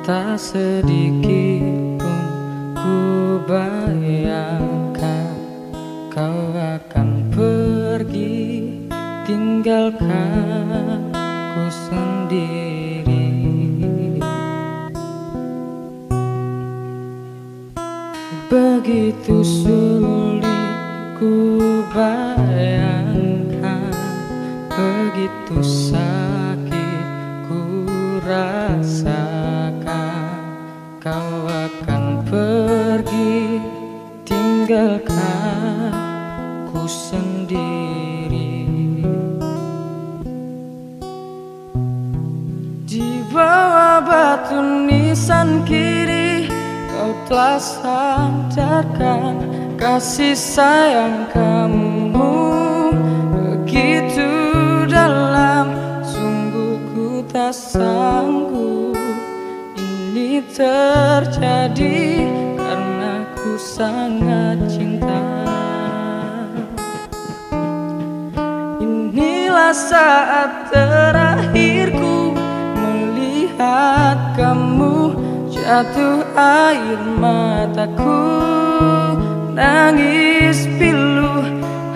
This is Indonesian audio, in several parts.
Tak sedikit pun ku bayangkan kau akan pergi, tinggalkan ku sendiri. Begitu sulit ku bayangkan, begitu sakit ku rasakan, kau akan pergi, tinggalkan ku sendiri. Di bawah batu nisan kiri, kau telah sadarkan kasih sayang kamu begitu dalam. Sungguh ku tak sanggup ini terjadi, karena ku sangat cinta. Inilah saat terakhirku melihat kamu, jatuh air mataku, nangis pilu,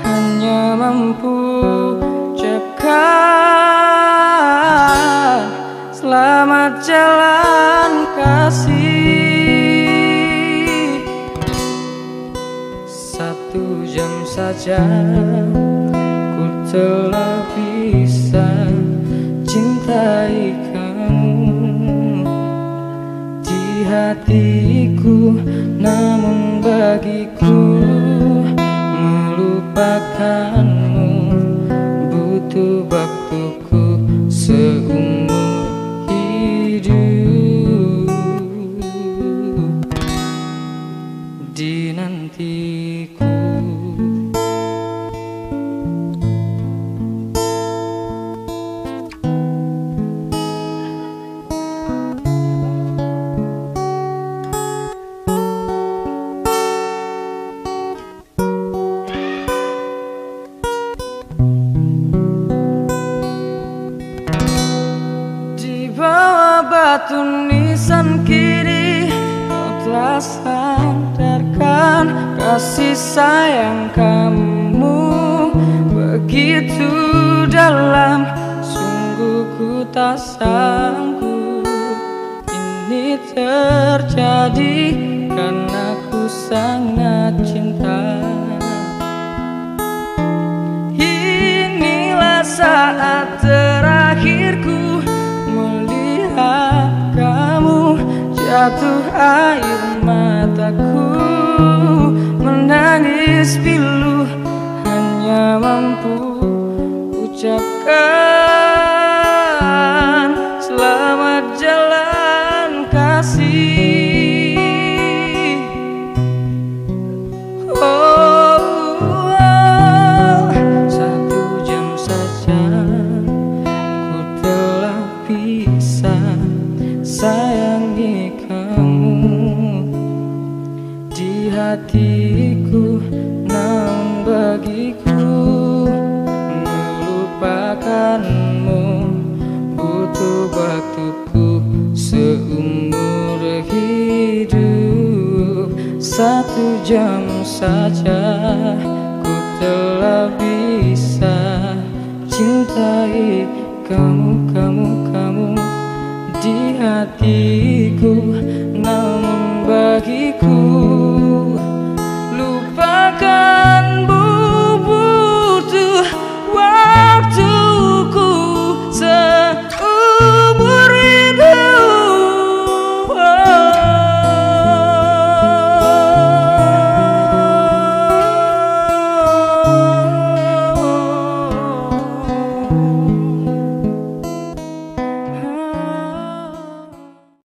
hanya mampu ucapkan selamat jalan kasih. 1 jam saja ku telah bisa cintai kamu di hatiku, namun bagiku melupakanmu butuh waktuku seumur hidup. Dinantiku. Di bawah batu nisan kiri, kau telah sadarkan kasih sayang kamu begitu dalam. Sungguh ku tak sanggup ini terjadi, karena ku sangat cinta. Inilah saat terakhirku melihat kamu, jatuh air mataku, menangis pilu, hanya mampu ucapkan selamat jalan kasih. Oh, 1 jam saja ku telah bisa sayangi kamu di hatiku, namun bagiku melupakanmu butuh waktuku seumur hidup. 1 jam saja ku telah bisa cintai kamu di hatiku, namun bagiku